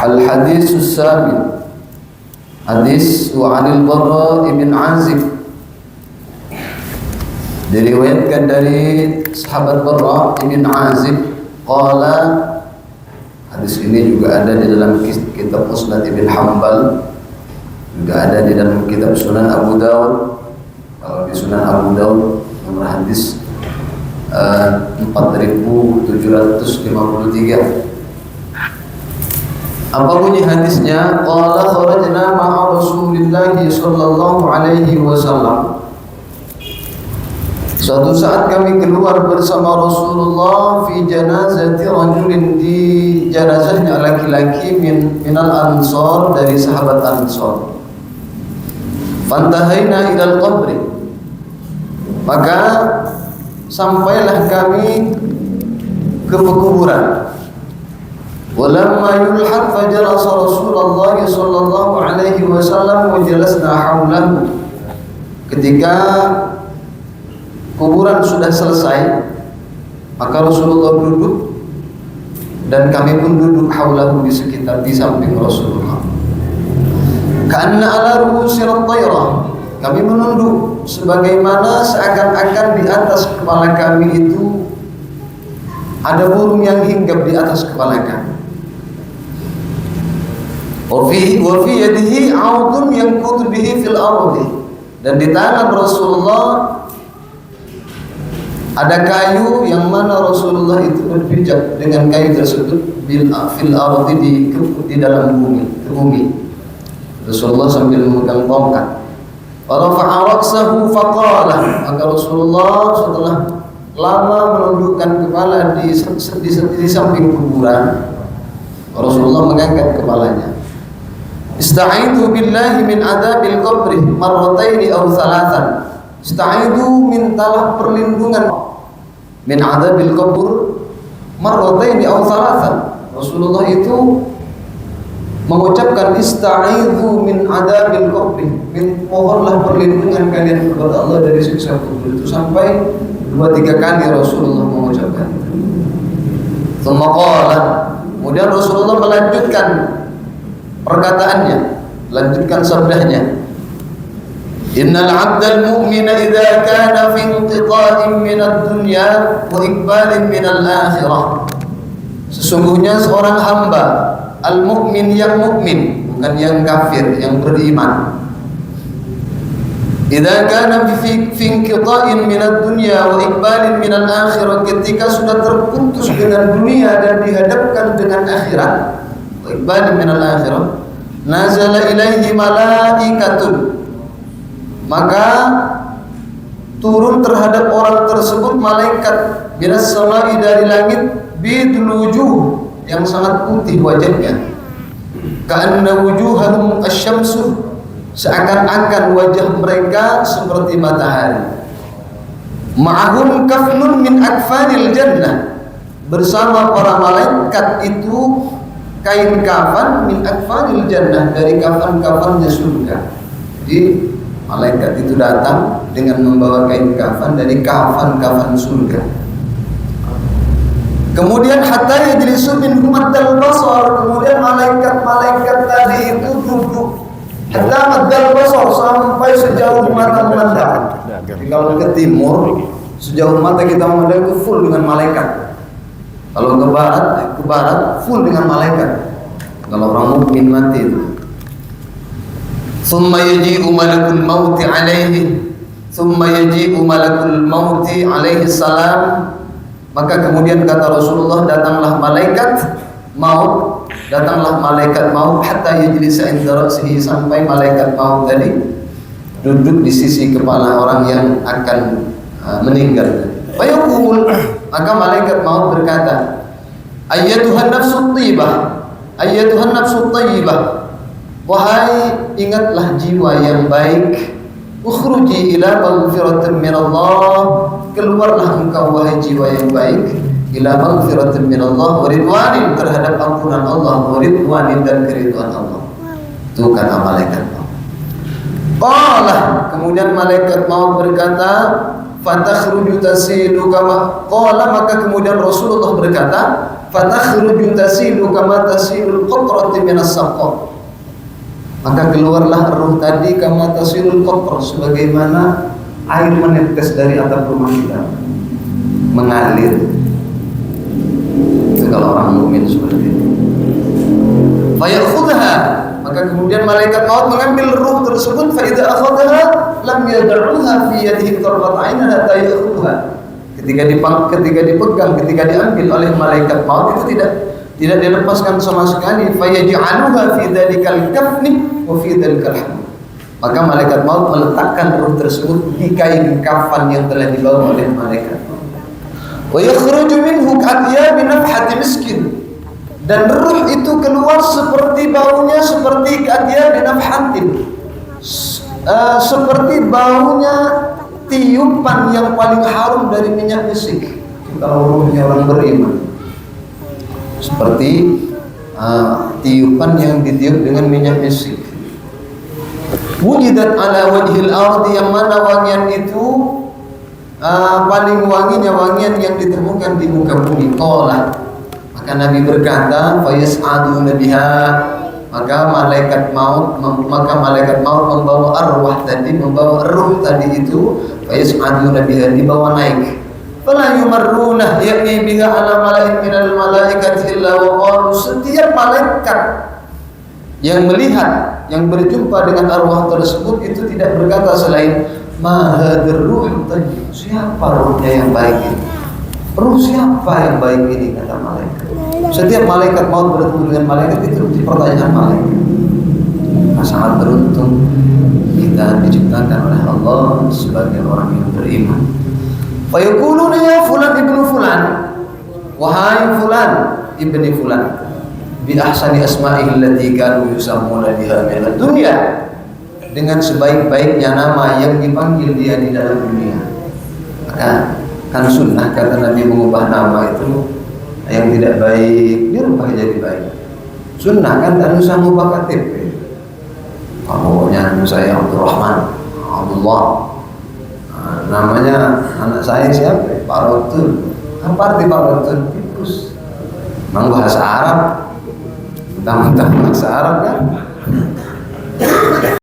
Al-hadis as-sabi, hadis wa 'anil Barra bin Azib, diriwayatkan dari sahabat Barra bin Azib qala. Hadis ini juga ada di dalam kitab Musnad Ibn Hanbal, juga ada di dalam kitab Sunan Abu Daud. Kalau di Sunan Abu Daud nomor hadis 4753. Apa bunyi hadisnya? Qala kharajna ma'a Rasulillah sallallahu alaihi wasallam. Suatu saat kami keluar bersama Rasulullah fi janazati rajulin, di jenazahnya laki-laki minal ansar, dari sahabat Ansar. Fantahaina ilal qabri, maka sampailah kami ke pekuburan. Walamma yulhad fajalasa Rasulullah sallallahu alaihi wasallam wa jalasna haulahu. Ketika kuburan sudah selesai, maka Rasulullah duduk dan kami pun duduk haulahu, di sekitar, di samping Rasulullah. Ka'anna ala ru'usil thayrah, kami menunduk sebagaimana seakan-akan di atas kepala kami itu ada burung yang hinggap di atas kepala kami. Wa fi yadihi 'audun yanqutu bihi fil ardi, dan di tangan Rasulullah ada kayu yang mana Rasulullah itu berpijak dengan kayu tersebut fil ardi, di dalam bumi, ke bumi. Rasulullah sambil memegang tongkat. Farafa'a ra'sahu faqala, maka Rasulullah setelah lama menundukkan kepala di samping kuburan, Rasulullah mengangkat kepalanya. Ista'idhu billahi min adabil qabri marrataini aw thalathan. Ista'idhu, mintalah perlindungan, min adabil qabr marrataini aw thalathan. Rasulullah itu mengucapkan ista'idhu min adabil qabri, mohonlah perlindungan kalian kepada Allah dari siksa kubur, itu sampai 2-3 kali Rasulullah mengucapkan. Tsumma qala, kemudian Rasulullah melanjutkan perkataannya, lanjutkan sabdanya. Innal 'abdal mu'mina idza kana fi inqita'in min ad-dunya wa iqbalin min al-akhirah. Sesungguhnya seorang hamba al-mu'min, yang mukmin, bukan yang kafir, yang beriman. Idza kana fi inqita'in min ad-dunya wa iqbalin min al-akhirah, ketika sudah terputus dengan dunia dan dihadapkan dengan akhirat, wa iqbalin min al-akhirah, nazala ilaihi malaikatun, maka turun terhadap orang tersebut malaikat minas samai, dari langit, bidul wujuh, yang sangat putih wajahnya, ka'anna wujuhahum asy-syamsu, seakan-akan wajah mereka seperti matahari. Ma'ahum kafnun min akfanil jannah, bersama para malaikat itu kain kafan min akfanil jannah, dari kafan-kafannya surga. Jadi malaikat itu datang dengan membawa kain kafan dari kafan-kafan surga. Kemudian hatta yajlisu min humaddal basar, kemudian malaikat-malaikat tadi itu duduk hatta maddal basar, sampai sejauh mata memandang. Jadi kalau ke timur, sejauh mata kita memandang itu full dengan malaikat. Kalau ke barat full dengan malaikat. Kalau orang mukmin mati itu. Thumma yaji'u malakul mauti alaihi, thumma yaji'u malakul mauti alaihi salam, maka kemudian kata Rasulullah, datanglah malaikat maut, hatta yajlisa inda ra'sihi, sampai malaikat maut tadi duduk di sisi kepala orang yang akan meninggal. Fayaqul, maka malaikat maut berkata, ayyatuhan nafsut thayyibah, ayyatuhan nafsut thayyibah, wahai ingatlah jiwa yang baik, ukhruji ila maghfiratin min Allah, keluarlah engkau wahai jiwa yang baik, ila maghfiratin min Allah wa ridwanin, terhadap ampunan Allah, wa ridwanin, dan keridhaan Allah. Itu kata malaikat maut. Qala, kemudian malaikat maut berkata, fatakhruju tasilu kama qala, maka kemudian Rasulullah berkata, fatakhruju tasilu kama tasilul qatrati minas saqqa, maka keluarlah ruh tadi kama tasilul qatra, sebagaimana air menetes dari atap rumah kita, mengalir. Itu kalau orang mukmin seperti itu. Fayakhudha, maka kemudian malaikat maut mengambil ruh tersebut. Fa idza akhadha lam yad'uha fi yadihi tarfat 'ain hatta ya'khudha. Ketika dipegang, ketika diambil oleh malaikat maut, itu tidak dilepaskan sama sekali. Fa yaj'aluha fi dzalikal kafni wa fi dzalikal hamd, maka malaikat maut meletakkan ruh tersebut di kain kafan yang telah dibawa oleh malaikat. Wa yakhruju minhu ka'atyabi nafhati miskin, dan ruh itu keluar seperti baunya seperti ka'atyabi nafhatin, seperti baunya tiupan yang paling harum dari minyak misik. Kalau ruhnya orang beriman, seperti tiupan yang ditiup dengan minyak misik. Wujidat ala wajhil ardi, yang mana wangian itu paling wanginya wangian yang ditemukan di muka bumi. Qala, maka Nabi berkata, fayas'aduna biha, maka malaikat maut membawa arwah tadi, membawa ruh tadi itu, fayas'aduna biha, dibawa naik. Fala yumarruna, yakni biha ala malaik minal malaikati illa wa qalu, setiap malaikat yang melihat, yang berjumpa dengan arwah tersebut itu tidak berkata selain ma hadir ruh tadi, siapa ruhnya yang baik ini, ruh siapa yang baik ini, kata malaikat. Setiap malaikat maut bertemu dengan malaikat itu pertanyaan malaikat. Sangat beruntung kita diciptakan oleh Allah sebagai orang yang beriman. Fayaquluna ya fulan ibnu fulan, wahai fulan ibni fulan, bi ahsani asma'ihi allati kanu yusammuna biha min ad-dunya, dengan sebaik-baiknya nama yang dipanggil dia di dalam dunia. Maka kan sunnah, kata Nabi, mengubah nama itu yang tidak baik dirubah jadi baik. Sunnah kan, dan usah mengubah KTP. Pokoknya saya Abdurrahman, Abdullah, namanya anak saya siapa? Pak Rotul. Apa arti Pak Rotul? Tikus. Memang bahasa Arab, tentang bahasa Arab kan.